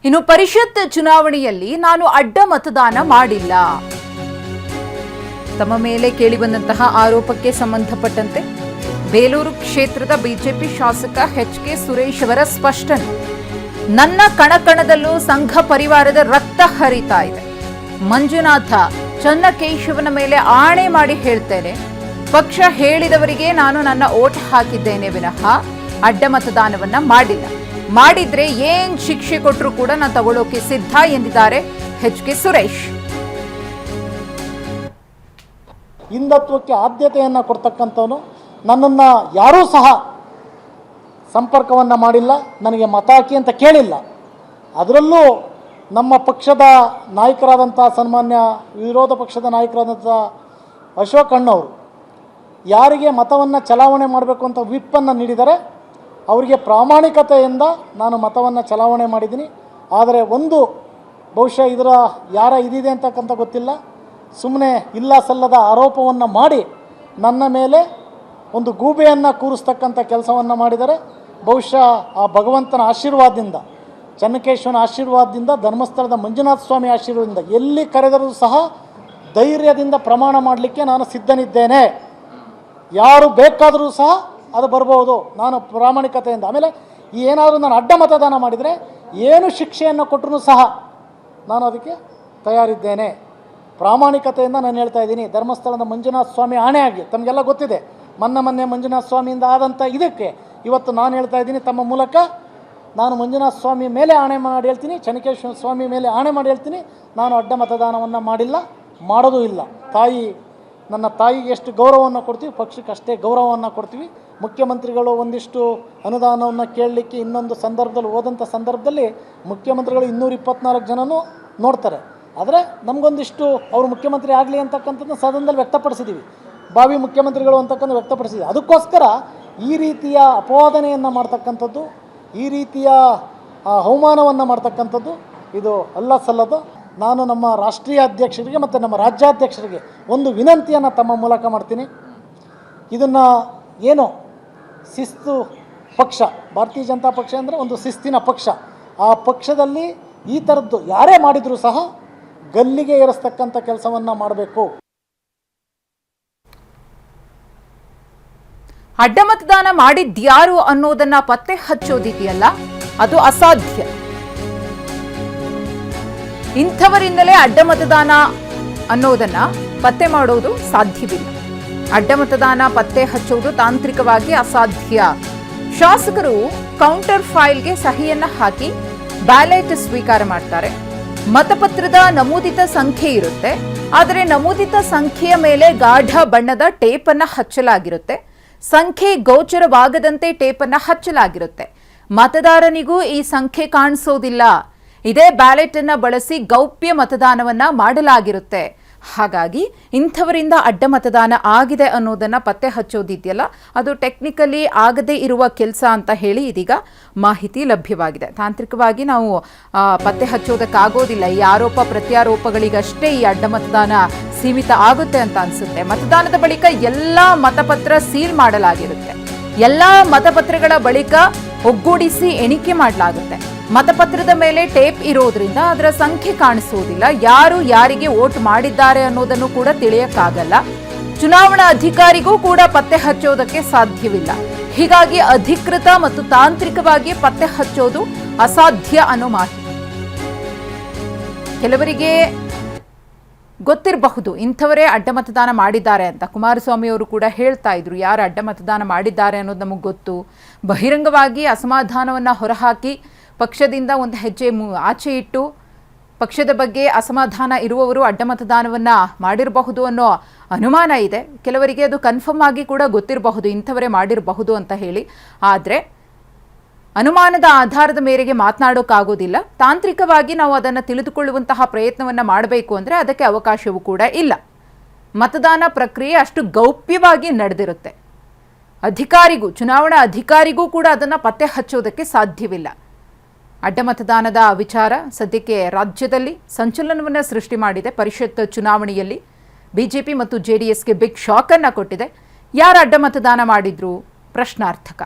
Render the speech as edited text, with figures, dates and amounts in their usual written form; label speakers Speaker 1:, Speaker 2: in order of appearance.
Speaker 1: ಇನ್ನು ಪರಿಷತ್ ಚುನಾವಣೆಯಲ್ಲಿ ನಾನು ಅಡ್ಡ ಮತದಾನ ಮಾಡಿಲ್ಲ. ತಮ್ಮ ಮೇಲೆ ಕೇಳಿಬಂದಂತಹ ಆರೋಪಕ್ಕೆ ಸಂಬಂಧಪಟ್ಟಂತೆ ಬೇಲೂರು ಕ್ಷೇತ್ರದ ಬಿಜೆಪಿ ಶಾಸಕ ಎಚ್.ಕೆ. ಸುರೇಶ್ ಅವರ ಸ್ಪಷ್ಟನೆ. ನನ್ನ ಕಣಕಣದಲ್ಲೂ ಸಂಘ ಪರಿವಾರದ ರಕ್ತ ಹರಿತಾ ಇದೆ. ಮಂಜುನಾಥ ಚನ್ನಕೇಶವನ ಮೇಲೆ ಆಣೆ ಮಾಡಿ ಹೇಳ್ತೇನೆ, ಪಕ್ಷ ಹೇಳಿದವರಿಗೆ ನಾನು ನನ್ನ ಓಟ್ ಹಾಕಿದ್ದೇನೆ ವಿನಃ ಅಡ್ಡ ಮತದಾನವನ್ನ ಮಾಡಿಲ್ಲ. ಮಾಡಿದ್ರೆ ಏನ್ ಶಿಕ್ಷೆ ಕೊಟ್ಟರು ಕೂಡ ನಾನು ತಗೊಳ್ಳೋಕೆ ಸಿದ್ಧ ಎಂದಿದ್ದಾರೆ ಎಚ್.ಕೆ. ಸುರೇಶ್.
Speaker 2: ಹಿಂದುತ್ವಕ್ಕೆ ಆದ್ಯತೆಯನ್ನು ಕೊಡ್ತಕ್ಕಂಥವನು. ನನ್ನನ್ನು ಯಾರೂ ಸಹ ಸಂಪರ್ಕವನ್ನು ಮಾಡಿಲ್ಲ, ನನಗೆ ಮತ ಹಾಕಿ ಅಂತ ಕೇಳಿಲ್ಲ. ಅದರಲ್ಲೂ ನಮ್ಮ ಪಕ್ಷದ ನಾಯಕರಾದಂಥ ಸನ್ಮಾನ್ಯ ವಿರೋಧ ಪಕ್ಷದ ನಾಯಕರಾದಂಥ ಅಶೋಕ್ ಅಣ್ಣವರು ಯಾರಿಗೆ ಮತವನ್ನು ಚಲಾವಣೆ ಮಾಡಬೇಕು ಅಂತ ವಿಪ್ಪನ್ನು ನೀಡಿದರೆ ಅವರಿಗೆ ಪ್ರಾಮಾಣಿಕತೆಯಿಂದ ನಾನು ಮತವನ್ನು ಚಲಾವಣೆ ಮಾಡಿದ್ದೀನಿ. ಆದರೆ ಒಂದು ಬಹುಶಃ ಇದರ ಯಾರ ಇದಿದೆ ಅಂತಕ್ಕಂಥ ಗೊತ್ತಿಲ್ಲ, ಸುಮ್ಮನೆ ಇಲ್ಲ ಸಲ್ಲದ ಆರೋಪವನ್ನು ಮಾಡಿ ನನ್ನ ಮೇಲೆ ಒಂದು ಗೂಬೆಯನ್ನು ಕೂರಿಸ್ತಕ್ಕಂಥ ಕೆಲಸವನ್ನು ಮಾಡಿದರೆ ಬಹುಶಃ ಆ ಭಗವಂತನ ಆಶೀರ್ವಾದದಿಂದ, ಚನ್ನಕೇಶವನ ಆಶೀರ್ವಾದದಿಂದ, ಧರ್ಮಸ್ಥಳದ ಮಂಜುನಾಥ ಸ್ವಾಮಿ ಆಶೀರ್ವಾದದಿಂದ ಎಲ್ಲಿ ಕರೆದರೂ ಸಹ ಧೈರ್ಯದಿಂದ ಪ್ರಮಾಣ ಮಾಡಲಿಕ್ಕೆ ನಾನು ಸಿದ್ಧನಿದ್ದೇನೆ. ಯಾರು ಬೇಕಾದರೂ ಸಹ ಅದು ಬರ್ಬೋದು, ನಾನು ಪ್ರಾಮಾಣಿಕತೆಯಿಂದ. ಆಮೇಲೆ ಏನಾದರೂ ನಾನು ಅಡ್ಡ ಮತದಾನ ಮಾಡಿದರೆ ಏನು ಶಿಕ್ಷೆಯನ್ನು ಕೊಟ್ಟರೂ ಸಹ ನಾನು ಅದಕ್ಕೆ ತಯಾರಿದ್ದೇನೆ. ಪ್ರಾಮಾಣಿಕತೆಯಿಂದ ನಾನು ಹೇಳ್ತಾ ಇದ್ದೀನಿ. ಧರ್ಮಸ್ಥಳದ ಮಂಜುನಾಥ ಸ್ವಾಮಿ ಆಣೆ ಆಗಿ, ತಮಗೆಲ್ಲ ಗೊತ್ತಿದೆ ಮೊನ್ನೆ ಮಂಜುನಾಥ ಸ್ವಾಮಿಯಿಂದ ಆದಂಥ ಇದಕ್ಕೆ ಇವತ್ತು ನಾನು ಹೇಳ್ತಾ ಇದ್ದೀನಿ ತಮ್ಮ ಮೂಲಕ. ನಾನು ಮಂಜುನಾಥ ಸ್ವಾಮಿ ಮೇಲೆ ಆಣೆ ಮಾಡಿ ಹೇಳ್ತೀನಿ, ಚನ್ನಕೇಶ್ವರ ಸ್ವಾಮಿ ಮೇಲೆ ಆಣೆ ಮಾಡಿ ಹೇಳ್ತೀನಿ, ನಾನು ಅಡ್ಡ ಮತದಾನವನ್ನು ಮಾಡಿಲ್ಲ, ಮಾಡೋದೂ ಇಲ್ಲ. ನನ್ನ ತಾಯಿಗೆ ಎಷ್ಟು ಗೌರವವನ್ನು ಕೊಡ್ತೀವಿ, ಪಕ್ಷಕ್ಕೆ ಅಷ್ಟೇ ಗೌರವವನ್ನು ಕೊಡ್ತೀವಿ. ಮುಖ್ಯಮಂತ್ರಿಗಳು ಒಂದಿಷ್ಟು ಅನುದಾನವನ್ನು ಕೇಳಲಿಕ್ಕೆ ಇನ್ನೊಂದು ಸಂದರ್ಭದಲ್ಲಿ ಹೋದಂಥ ಸಂದರ್ಭದಲ್ಲಿ ಮುಖ್ಯಮಂತ್ರಿಗಳು 224 ಜನನೂ ನೋಡ್ತಾರೆ. ಆದರೆ ನಮಗೊಂದಿಷ್ಟು ಅವರು ಮುಖ್ಯಮಂತ್ರಿ ಆಗಲಿ ಅಂತಕ್ಕಂಥದ್ದು ಸದನದಲ್ಲಿ ವ್ಯಕ್ತಪಡಿಸಿದ್ದೀವಿ, ಭಾವಿ ಮುಖ್ಯಮಂತ್ರಿಗಳು ಅಂತಕ್ಕಂಥ ವ್ಯಕ್ತಪಡಿಸಿದ್ದೀವಿ. ಅದಕ್ಕೋಸ್ಕರ ಈ ರೀತಿಯ ಅಪವಾದನೆಯನ್ನು ಮಾಡ್ತಕ್ಕಂಥದ್ದು, ಈ ರೀತಿಯ ಅವಮಾನವನ್ನು ಮಾಡ್ತಕ್ಕಂಥದ್ದು ಇದು ಅಲ್ಲ ಸಲ್ಲದು. ನಾನು ನಮ್ಮ ರಾಷ್ಟ್ರೀಯ ಅಧ್ಯಕ್ಷರಿಗೆ ಮತ್ತು ನಮ್ಮ ರಾಜ್ಯಾಧ್ಯಕ್ಷರಿಗೆ ಒಂದು ವಿನಂತಿಯನ್ನು ತಮ್ಮ ಮೂಲಕ ಮಾಡ್ತೀನಿ. ಇದನ್ನು ಏನು ಶಿಸ್ತು ಪಕ್ಷ, ಭಾರತೀಯ ಜನತಾ ಪಕ್ಷ ಅಂದರೆ ಒಂದು ಶಿಸ್ತಿನ ಪಕ್ಷ. ಆ ಪಕ್ಷದಲ್ಲಿ ಈ ಥರದ್ದು ಯಾರೇ ಮಾಡಿದರೂ ಸಹ ಗಲ್ಲಿಗೆ ಏರಿಸ್ತಕ್ಕಂಥ ಕೆಲಸವನ್ನು ಮಾಡಬೇಕು.
Speaker 1: ಅಡ್ಡ ಮತದಾನ ಮಾಡಿದ್ಯಾರು ಅನ್ನೋದನ್ನ ಪತ್ತೆ ಹಚ್ಚೋದಿದೆಯಲ್ಲ, ಅದು ಅಸಾಧ್ಯ. ಇಂಥವರಿಂದಲೇ ಅಡ್ಡ ಮತದಾನ ಅನ್ನೋದನ್ನ ಪತ್ತೆ ಮಾಡೋದು ಸಾಧ್ಯವಿಲ್ಲ. ಅಡ್ಡ ಮತದಾನ ಪತ್ತೆ ಹಚ್ಚೋದು ತಾಂತ್ರಿಕವಾಗಿ ಅಸಾಧ್ಯ. ಶಾಸಕರು ಕೌಂಟರ್ ಫೈಲ್ಗೆ ಸಹಿಯನ್ನ ಹಾಕಿ ಬ್ಯಾಲೆಟ್ ಸ್ವೀಕಾರ ಮಾಡ್ತಾರೆ. ಮತಪತ್ರದ ನಮೂದಿತ ಸಂಖ್ಯೆ ಇರುತ್ತೆ, ಆದರೆ ನಮೂದಿತ ಸಂಖ್ಯೆಯ ಮೇಲೆ ಗಾಢ ಬಣ್ಣದ ಟೇಪ್ ಅನ್ನ ಹಚ್ಚಲಾಗಿರುತ್ತೆ. ಸಂಖ್ಯೆ ಗೋಚರವಾಗದಂತೆ ಟೇಪ್ ಅನ್ನ ಹಚ್ಚಲಾಗಿರುತ್ತೆ. ಮತದಾರನಿಗೂ ಈ ಸಂಖ್ಯೆ ಕಾಣಿಸೋದಿಲ್ಲ. ಇದೇ ಬ್ಯಾಲೆಟ್ ಅನ್ನ ಬಳಸಿ ಗೌಪ್ಯ ಮತದಾನವನ್ನ ಮಾಡಲಾಗಿರುತ್ತೆ. ಹಾಗಾಗಿ ಇಂಥವರಿಂದ ಅಡ್ಡ ಮತದಾನ ಆಗಿದೆ ಅನ್ನೋದನ್ನ ಪತ್ತೆ ಹಚ್ಚೋದಿದೆಯಲ್ಲ, ಅದು ಟೆಕ್ನಿಕಲಿ ಆಗದೇ ಇರುವ ಕೆಲಸ ಅಂತ ಹೇಳಿ ಇದೀಗ ಮಾಹಿತಿ ಲಭ್ಯವಾಗಿದೆ. ತಾಂತ್ರಿಕವಾಗಿ ನಾವು ಪತ್ತೆ ಹಚ್ಚೋದಕ್ಕಾಗೋದಿಲ್ಲ. ಈ ಆರೋಪ ಪ್ರತ್ಯಾರೋಪಗಳಿಗಷ್ಟೇ ಈ ಅಡ್ಡ ಮತದಾನ ಸೀಮಿತ ಆಗುತ್ತೆ ಅಂತ ಅನ್ಸುತ್ತೆ. ಮತದಾನದ ಬಳಿಕ ಎಲ್ಲಾ ಮತಪತ್ರ ಸೀಲ್ ಮಾಡಲಾಗಿರುತ್ತೆ. ಎಲ್ಲಾ ಮತಪತ್ರಗಳ ಬಳಿಕ ಒಗ್ಗೂಡಿಸಿ ಎಣಿಕೆ ಮಾಡಲಾಗುತ್ತೆ. ಮತಪತ್ರದ ಮೇಲೆ ಟೇಪ್ ಇರೋದ್ರಿಂದ ಅದರ ಸಂಖ್ಯೆ ಕಾಣಿಸುವುದಿಲ್ಲ. ಯಾರು ಯಾರಿಗೆ ವೋಟ್ ಮಾಡಿದ್ದಾರೆ ಅನ್ನೋದನ್ನು ಕೂಡ ತಿಳಿಯಕ್ಕಾಗಲ್ಲ. ಚುನಾವಣಾ ಅಧಿಕಾರಿಗೂ ಕೂಡ ಪತ್ತೆ ಹಚ್ಚೋದಕ್ಕೆ ಸಾಧ್ಯವಿಲ್ಲ. ಹೀಗಾಗಿ ಅಧಿಕೃತ ಮತ್ತು ತಾಂತ್ರಿಕವಾಗಿ ಪತ್ತೆ ಹಚ್ಚೋದು ಅಸಾಧ್ಯ ಅನ್ನೋ ಮಾಹಿತಿ. ಕೆಲವರಿಗೆ ಗೊತ್ತಿರಬಹುದು ಇಂಥವರೇ ಅಡ್ಡ ಮತದಾನ ಮಾಡಿದ್ದಾರೆ ಅಂತ. ಕುಮಾರಸ್ವಾಮಿ ಅವರು ಕೂಡ ಹೇಳ್ತಾ ಇದ್ರು, ಯಾರು ಅಡ್ಡ ಮತದಾನ ಮಾಡಿದ್ದಾರೆ ಅನ್ನೋದು ನಮಗೆ ಗೊತ್ತು. ಬಹಿರಂಗವಾಗಿ ಅಸಮಾಧಾನವನ್ನು ಹೊರಹಾಕಿ ಪಕ್ಷದಿಂದ ಒಂದು ಹೆಜ್ಜೆ ಆಚೆ ಇಟ್ಟು ಪಕ್ಷದ ಬಗ್ಗೆ ಅಸಮಾಧಾನ ಇರುವವರು ಅಡ್ಡ ಮತದಾನವನ್ನು ಮಾಡಿರಬಹುದು ಅನ್ನೋ ಅನುಮಾನ ಇದೆ. ಕೆಲವರಿಗೆ ಅದು ಕನ್ಫರ್ಮ್ ಆಗಿ ಕೂಡ ಗೊತ್ತಿರಬಹುದು ಇಂಥವರೇ ಮಾಡಿರಬಹುದು ಅಂತ ಹೇಳಿ. ಆದರೆ ಅನುಮಾನದ ಆಧಾರದ ಮೇರೆಗೆ ಮಾತನಾಡೋಕ್ಕಾಗೋದಿಲ್ಲ. ತಾಂತ್ರಿಕವಾಗಿ ನಾವು ಅದನ್ನು ತಿಳಿದುಕೊಳ್ಳುವಂತಹ ಪ್ರಯತ್ನವನ್ನು ಮಾಡಬೇಕು ಅಂದರೆ ಅದಕ್ಕೆ ಅವಕಾಶವೂ ಕೂಡ ಇಲ್ಲ. ಮತದಾನ ಪ್ರಕ್ರಿಯೆ ಅಷ್ಟು ಗೌಪ್ಯವಾಗಿ ನಡೆದಿರುತ್ತೆ. ಚುನಾವಣಾ ಅಧಿಕಾರಿಗೂ ಕೂಡ ಅದನ್ನು ಪತ್ತೆ ಹಚ್ಚೋದಕ್ಕೆ ಸಾಧ್ಯವಿಲ್ಲ. ಅಡ್ಡ ಮತದಾನದ ವಿಚಾರ ಸದ್ಯಕ್ಕೆ ರಾಜ್ಯದಲ್ಲಿ ಸಂಚಲನವನ್ನು ಸೃಷ್ಟಿ ಮಾಡಿದೆ. ಪರಿಷತ್ ಚುನಾವಣೆಯಲ್ಲಿ ಬಿಜೆಪಿ ಮತ್ತು ಜೆಡಿಎಸ್ಗೆ ಬಿಗ್ ಶಾಕ್ ಅನ್ನು ಕೊಟ್ಟಿದೆ. ಯಾರು ಅಡ್ಡ ಮತದಾನ ಮಾಡಿದ್ರು ಪ್ರಶ್ನಾರ್ಥಕ.